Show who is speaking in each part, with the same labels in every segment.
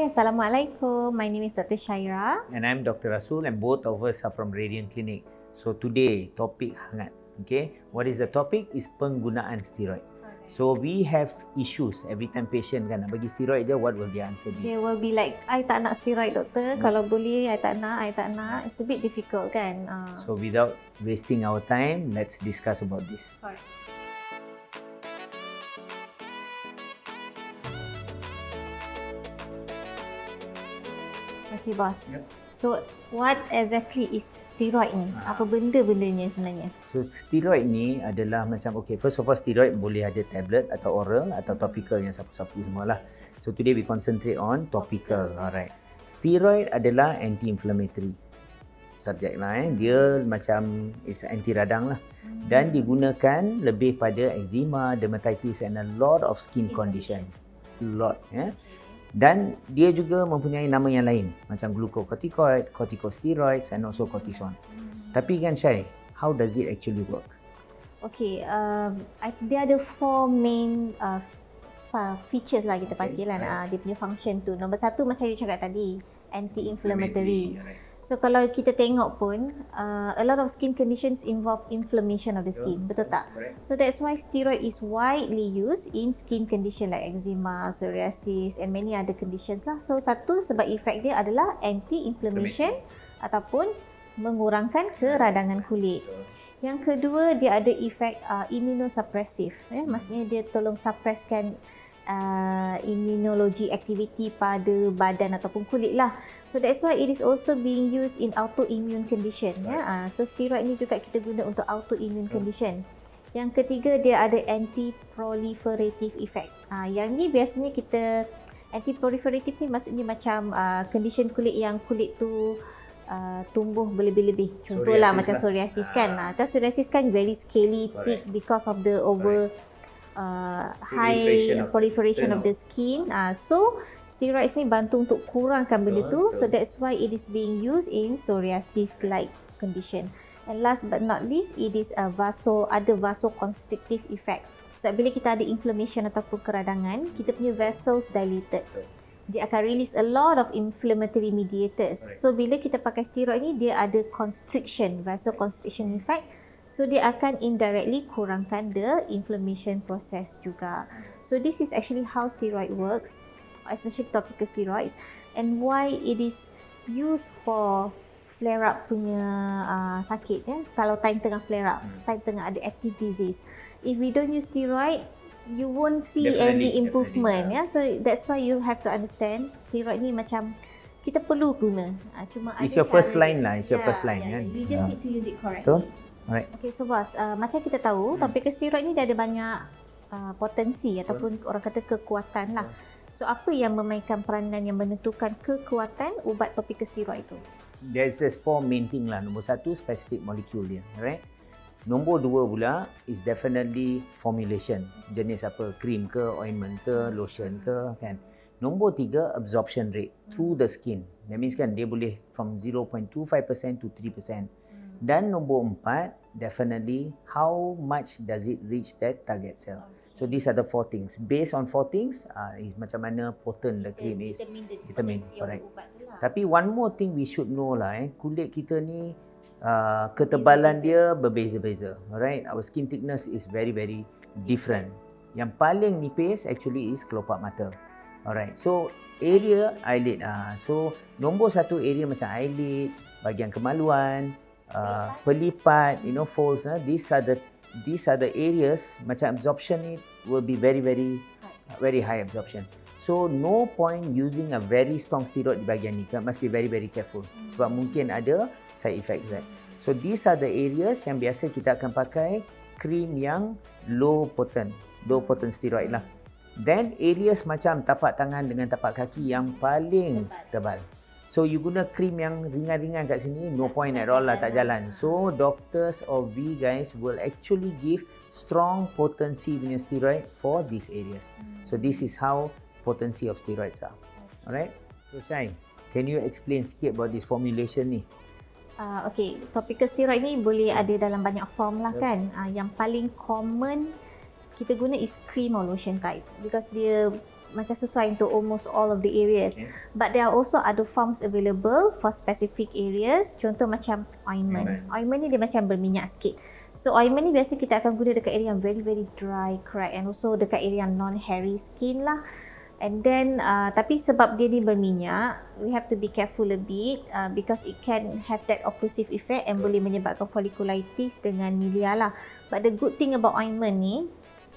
Speaker 1: Hai, Assalamualaikum. My name is Dr. Syaira.
Speaker 2: And I'm Dr. Rasul, and both of us are from Radiant Clinic. So today, topik hangat. Okay, what is the topic? Is penggunaan steroid. So we have issues every time patient kan nak bagi steroid je, what will the answer be?
Speaker 1: They will be like, I tak nak steroid doktor. Kalau boleh, I tak nak. It's a bit difficult kan.
Speaker 2: So without wasting our time, let's discuss about this.
Speaker 1: Correct. Okay, boss.
Speaker 2: Yep.
Speaker 1: So, what exactly is steroid ni? Apa benda-bendanya sebenarnya?
Speaker 2: So steroid ni adalah macam, okay, first of all steroid boleh ada tablet atau oral atau topical yang sapu-sapu semualah. So today we concentrate on topical. Alright. Steroid adalah anti-inflammatory subjek lah. Dia macam is anti radang lah. Dan digunakan lebih pada eczema, dermatitis and a lot of skin condition. Lot. Dan dia juga mempunyai nama yang lain macam glucocorticoid, corticosteroids and also cortisone. Tapi kan Syai, how does it actually work?
Speaker 1: Okay, dia ada 4 main features lah kita panggil lah. Dia punya function tu. Nombor 1 macam you cakap tadi, anti-inflammatory. So kalau kita tengok pun, a lot of skin conditions involve inflammation of the skin, betul tak? So that's why steroid is widely used in skin condition like eczema, psoriasis and many other conditions lah. So satu sebab efek dia adalah anti-inflammation ataupun mengurangkan keradangan kulit. Yang kedua, dia ada efek immunosuppressive. Maksudnya dia tolong suppresskan immunology activity pada badan ataupun kulit lah. So that's why it is also being used in autoimmune condition. So steroid ni juga kita guna untuk autoimmune condition. Yang ketiga, dia ada anti-proliferative effect. Yang ni biasanya kita anti-proliferative ni maksudnya macam condition kulit yang kulit tu tumbuh berlebih-lebih. Contohlah macam psoriasis kan. Psoriasis kan very scaly, thick because of the high proliferation of the skin. So steroids ni bantu untuk kurangkan benda tu. So that's why it is being used in psoriasis like condition. And last but not least, it is ada vasoconstrictive effect. So bila kita ada inflammation ataupun keradangan, kita punya vessels dilated. Dia akan release a lot of inflammatory mediators. So bila kita pakai steroid ni, dia ada vasoconstriction effect. So dia akan indirectly kurangkan the inflammation process juga. So this is actually how steroid works, especially topical steroids, and why it is used for flare up punya sakit Kalau time tengah flare up, time tengah ada active disease. If we don't use steroid, you won't see any improvement. So that's why you have to understand steroid ni macam kita perlu guna. Cuma
Speaker 2: It's your first line lah. It's your first line kan.
Speaker 1: You just need to use it correctly.
Speaker 2: Alright.
Speaker 1: Okay, so boss, macam kita tahu, topical steroid ni dia ada banyak potensi ataupun orang kata kekuatan lah. So apa yang memainkan peranan yang menentukan kekuatan ubat topical steroid itu?
Speaker 2: There's 4 main thing lah. Nombor 1, specific molecule dia. Alright. Nombor 2 pula is definitely formulation. Jenis apa? Cream ke, ointment ke, lotion ke kan. Nombor 3, absorption rate through the skin. That means kan dia boleh from 0.25% to 3%. Dan nombor 4, definitely how much does it reach that target cell. So these are the 4 things. Based on 4 things, is macam mana potent the cream is. Determine, correct. Tapi one more thing we should know lah, kulit kita ni ketebalan dia berbeza-beza. Alright, our skin thickness is very different. Yang paling nipis actually is kelopak mata. Alright, so area eyelid. So nombor 1 area macam eyelid, bahagian kemaluan, pelipat, folds. These are the areas macam absorption it will be very high absorption. So no point using a very strong steroid di bahagian ni. Must be very careful sebab mungkin ada side effects that. So these are the areas yang biasa kita akan pakai cream yang low potent steroid lah. Then areas macam tapak tangan dengan tapak kaki yang paling tebal. So you guna cream yang ringan-ringan kat sini, no point at all lah, tak jalan. So doctors or we guys will actually give strong potency punya steroid for these areas. So this is how potency of steroids are. Alright? So Shine, can you explain sikit about this formulation ni?
Speaker 1: Okay, topical steroid ni boleh ada dalam banyak form lah kan. Yang paling common kita guna is cream or lotion type because dia macam sesuai untuk almost all of the areas. But there are also other forms available for specific areas. Contoh macam ointment. Ointment ni dia macam berminyak sikit. So ointment ni biasa kita akan guna dekat area yang very very dry, crack, and also dekat area yang non-hairy skin lah. And then tapi sebab dia ni berminyak, we have to be careful a bit because it can have that occlusive effect and boleh menyebabkan folliculitis dengan milia lah. But the good thing about ointment ni,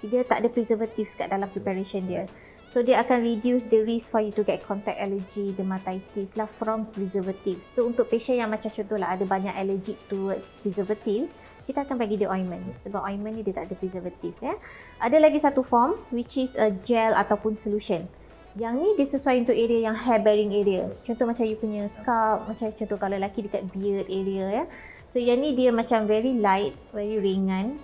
Speaker 1: dia tak ada preservatives kat dalam preparation dia. So dia akan reduce the risk for you to get contact allergy, dermatitis lah from preservatives. So untuk patient yang macam contohlah ada banyak allergic towards preservatives, kita akan bagi dia ointment sebab ointment ni dia tak ada preservatives ya. Ada lagi satu form which is a gel ataupun solution. Yang ni dia sesuai untuk area yang hair bearing area. Contoh macam you punya scalp, macam contoh kalau lelaki dekat beard area ya. So yang ni dia macam very light, very ringan.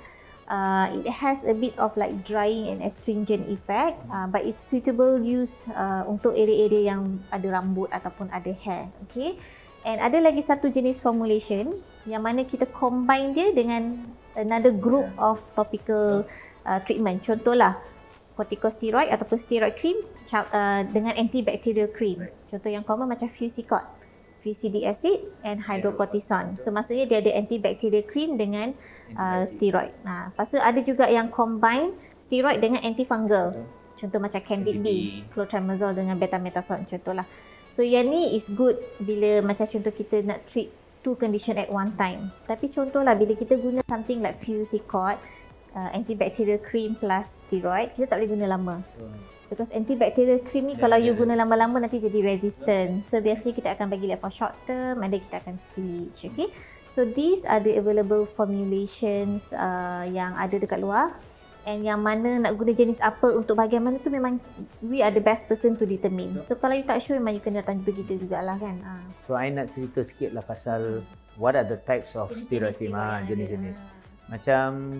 Speaker 1: It has a bit of like drying and astringent effect, but it's suitable use untuk area-area yang ada rambut ataupun ada hair. Okay. And ada lagi satu jenis formulation yang mana kita combine dia dengan another group of topical treatment. Contohlah corticosteroid ataupun steroid cream dengan antibacterial cream. Contoh yang common macam Fusicord, FUCD acid and hydrocortisone. So maksudnya dia ada antibacterial cream dengan steroid. Lepas tu ada juga yang combine steroid dengan antifungal. Contoh macam Candid B, clotrimazole dengan betamethasone contohlah. So yang ni is good bila macam contoh kita nak treat two condition at one time. Tapi contohlah bila kita guna something like Fusicord, antibacterial cream plus steroid, kita tak boleh guna lama. Because antibacterial cream ni kalau you guna lama-lama nanti jadi resistant. So biasanya kita akan bagi for short term and then kita akan switch. Okay. So these are the available formulations yang ada dekat luar. And yang mana nak guna jenis apa untuk bahagian mana tu memang we are the best person to determine. So kalau you tak sure memang you kena datang jumpa kita jugalah kan.
Speaker 2: So I nak cerita sikit lah pasal what are the types of steroid cream, jenis-jenis. Macam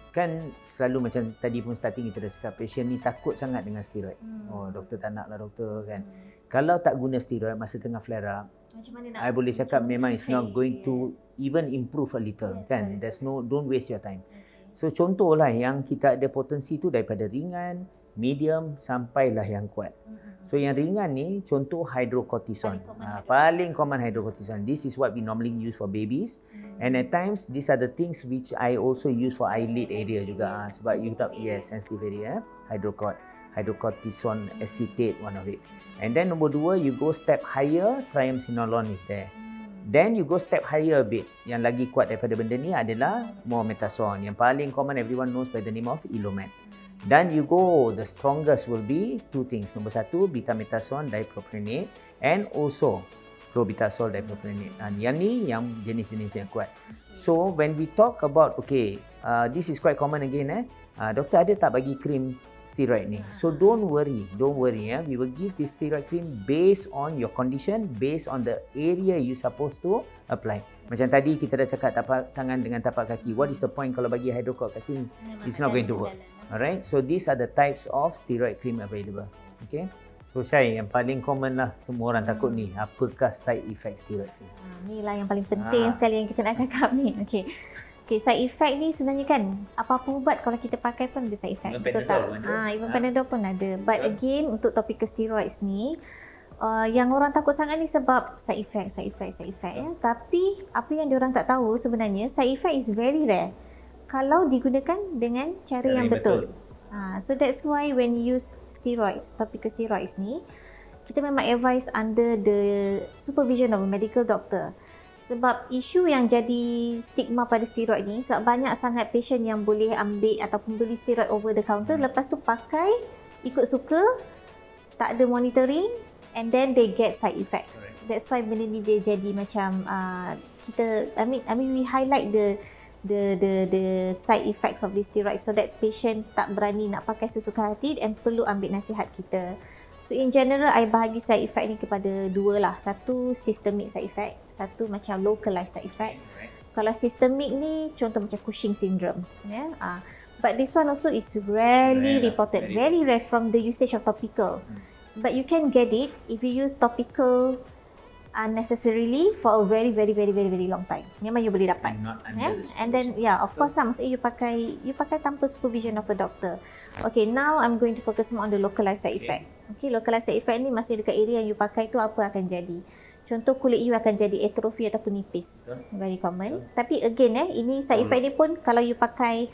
Speaker 2: kan selalu macam tadi pun starting kita dah cakap patient ni takut sangat dengan steroid. Oh doktor tak nak lah doktor kan. Kalau tak guna steroid masa tengah flare up, I boleh cakap memang it's not going to even improve a little kan. There's no, don't waste your time. So contohlah yang kita ada potensi tu daripada ringan, medium sampailah yang kuat. So yang ringan ni contoh hydrocortisone. Paling common hydrocortisone. This is what we normally use for babies. And at times these are the things which I also use for eyelid area juga. Sebab you tak sensitive area hydrocortisone acetate one of it. And then number 2 you go step higher, triamcinolone is there. Then you go step higher a bit. Yang lagi kuat daripada benda ni adalah mometasone. Yang paling common everyone knows by the name of Ilomet. Then you go, the strongest will be two things. Nombor 1, betamethasone dipropionate and also clobetasol dipropionate. Dan yang ni yang jenis-jenis yang kuat. So when we talk about this is quite common again doktor ada tak bagi krim steroid ni? So don't worry we will give this steroid cream based on your condition, based on the area you supposed to apply. Macam tadi kita dah cakap tapak tangan dengan tapak kaki. What is the point kalau bagi hydrocort kat sini? It's not going to work. Alright, so these are the types of steroid cream available. Okay. So Syai, yang paling common lah semua orang takut ni, apakah side effect steroid creams?
Speaker 1: Inilah yang paling penting sekali yang kita nak cakap ni. Okay, side effect ni sebenarnya kan apa-apa ubat kalau kita pakai pun ada side effect. Betul tak? Even Panadol pun ada. But again untuk topical steroids ni yang orang takut sangat ni sebab side effect ya. Tapi apa yang diorang tak tahu sebenarnya side effect is very rare kalau digunakan dengan cara yang betul. So that's why when you use steroids, topical steroids ni, kita memang advise under the supervision of a medical doctor. Sebab isu yang jadi stigma pada steroid ni, sebab banyak sangat patient yang boleh ambil ataupun beli steroid over the counter, lepas tu pakai ikut suka, tak ada monitoring and then they get side effects. That's why benda ni dia jadi macam we highlight the side effects of the steroid so that patient tak berani nak pakai sesuka hati and perlu ambil nasihat kita. So in general I bahagi side effect ni kepada dua lah. Satu systemic side effect, satu macam localized side effect. Kalau systemic ni contoh macam Cushing syndrome but this one also is rarely reported, very rare from the usage of topical. But you can get it if you use topical unnecessarily for a very long time. Memang you boleh dapat.
Speaker 2: And not under the
Speaker 1: And then of course lah, maksudnya you pakai tanpa supervision of a doctor. Okay, now I'm going to focus more on the localized side effect. Okay, localized side effect ni maksudnya dekat area yang you pakai tu apa akan jadi. Contoh kulit you akan jadi atrofi ataupun nipis. Very common. Tapi again ini side effect ni pun kalau you pakai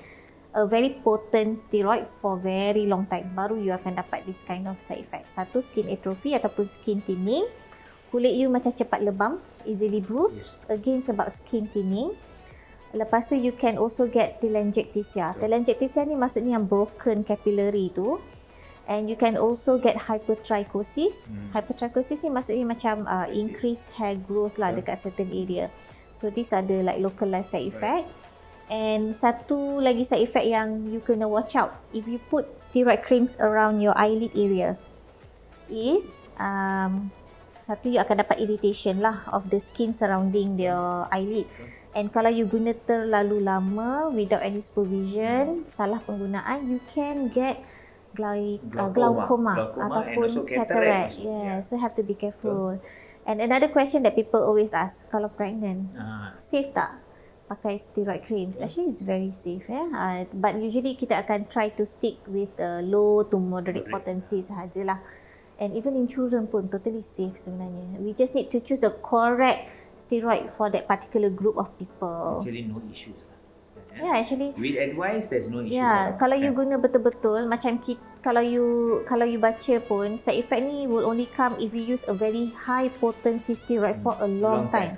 Speaker 1: a very potent steroid for very long time, baru you akan dapat this kind of side effect. Satu, skin atrophy ataupun skin thinning. Kulit you macam cepat lebam, easily bruise. Again sebab skin thinning. Lepas tu you can also get telangiectasia. Telangiectasia ni maksudnya yang broken capillary tu. And you can also get hypertrichosis. Hypertrichosis ni maksudnya macam increase hair growth lah dekat certain area. So these are the like localized side effect. And satu lagi side effect yang you kena watch out if you put steroid creams around your eyelid area is satu, you akan dapat irritation lah of the skin surrounding your eyelid. And kalau you guna terlalu lama without any supervision, salah penggunaan, you can get glaucoma ataupun cataract. So have to be careful. And another question that people always ask, kalau pregnant, safe tak pakai steroid creams? Actually it's very safe but usually kita akan try to stick with low to moderate potency sahajalah. And even in children pun totally safe sebenarnya. We just need to choose the correct steroid for that particular group of people.
Speaker 2: Actually no issues.
Speaker 1: Actually
Speaker 2: with advice there's no issue.
Speaker 1: Kalau you guna betul-betul macam kalau you baca pun side effect ni will only come if you use a very high potency steroid for a long time.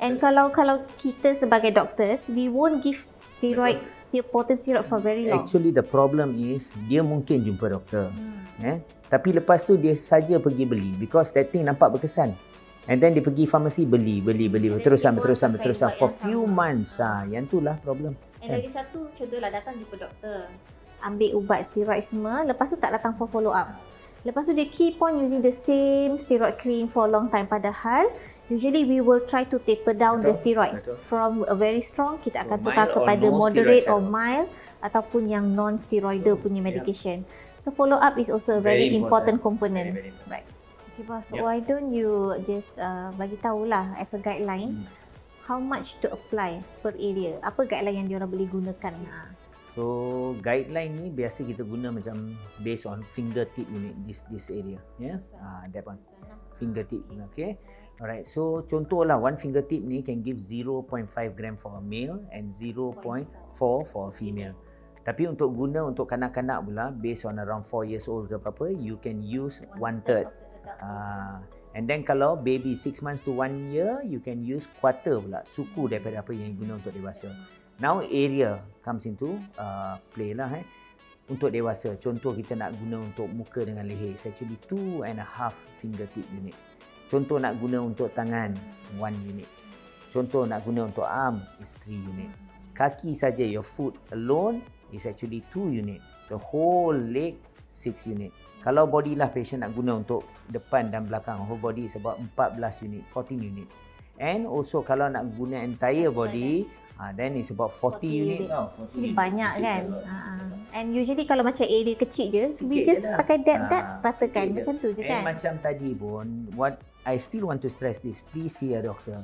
Speaker 1: And kalau kita sebagai doctors, we won't give steroid potent steroid for very long.
Speaker 2: Actually the problem is dia mungkin jumpa doktor. Tapi lepas tu dia saja pergi beli because that thing nampak berkesan. And then dia pergi farmasi beli berterusan for few months. Yang tu lah problem.
Speaker 1: And lagi satu, contohlah datang jumpa doktor, ambil ubat steroid semua, lepas tu tak datang for follow up. Lepas tu dia keep on using the same steroid cream for a long time, padahal usually we will try to taper down the steroids from a very strong, kita akan tukar kepada moderate or mild ataupun yang non-steroidal punya medication. So follow up is also a very important component.
Speaker 2: Very important.
Speaker 1: Right. Okay boss, why don't you just bagi tahulah as a guideline how much to apply per area? Apa guideline yang diorang boleh gunakan?
Speaker 2: So guideline ni biasa kita guna macam based on fingertip unit this area, that one. Fingertip, okay. Alright, so contohlah one fingertip ni can give 0.5 gram for a male and 0.4 for a female. Tapi untuk guna untuk kanak-kanak pula, based on around 4 years old ke apa-apa, you can use 1/3. And then kalau baby 6 months to 1 year, you can use quarter pula, suku daripada apa yang you guna untuk dewasa. Now area comes into play lah. Untuk dewasa, contoh kita nak guna untuk muka dengan leher, it's actually 2.5 fingertip unit. Contoh nak guna untuk tangan, 1 unit. Contoh nak guna untuk arm, is 3 unit. Kaki saja, your foot alone is actually 2 unit. The whole leg 6 unit. Kalau body lah patient nak guna untuk depan dan belakang, whole body is about 14 unit, 14 units. And also kalau nak guna entire body, then it's about 40 unit.
Speaker 1: Jadi banyak kan. And usually kalau macam area kecil je, we just pakai dab ratakan macam tu je kan.
Speaker 2: And macam tadi pun, what I still want to stress this, please see a doctor.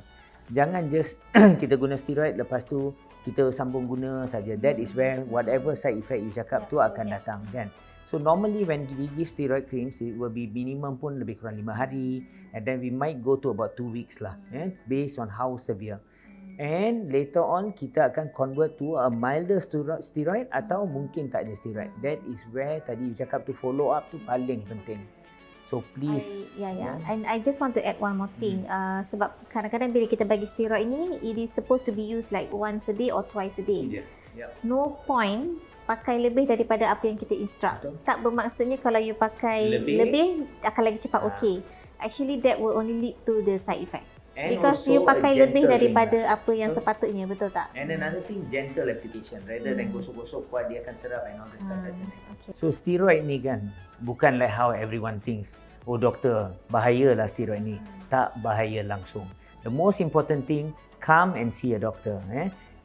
Speaker 2: Jangan just kita guna steroid lepas tu kita sambung guna saja. That is where whatever side effect you cakap tu akan datang kan. So normally when we give steroid creams, it will be minimum pun lebih kurang 5 hari, and then we might go to about 2 weeks lah, based on how severe. And later on kita akan convert to a milder steroid atau mungkin tak ada steroid. That is where tadi you cakap tu follow up tu paling penting. So please.
Speaker 1: And I just want to add one more thing. Sebab kadang-kadang bila kita bagi steroid ni, it is supposed to be used like once a day or twice a day. No point pakai lebih daripada apa yang kita instruct. Tak bermaksudnya kalau you pakai lebih akan lagi cepat Actually that will only lead to the side effects. And because you pakai lebih daripada apa yang sepatutnya, betul tak?
Speaker 2: And another thing, gentle application. Rather than gosok-gosok kuat, dia akan serap and all the stuff. So steroid ni kan, bukan like how everyone thinks. Oh doktor, bahayalah steroid ni. Tak bahaya langsung. The most important thing, come and see a doctor.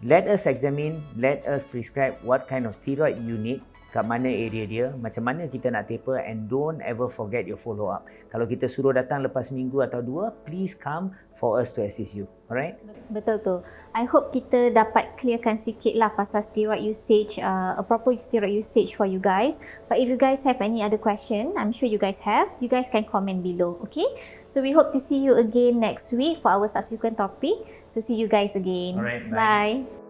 Speaker 2: Let us examine, let us prescribe what kind of steroid you need. kat mana area dia, macam mana kita nak taper, and don't ever forget your follow up. Kalau kita suruh datang lepas minggu atau 2, please come for us to assist you. Alright?
Speaker 1: Betul tu. I hope kita dapat clearkan sikit lah pasal steroid usage, a proper steroid usage for you guys. But if you guys have any other question, I'm sure you guys have, you guys can comment below, okay? So we hope to see you again next week for our subsequent topic. So see you guys again.
Speaker 2: Alright, bye.
Speaker 1: Bye.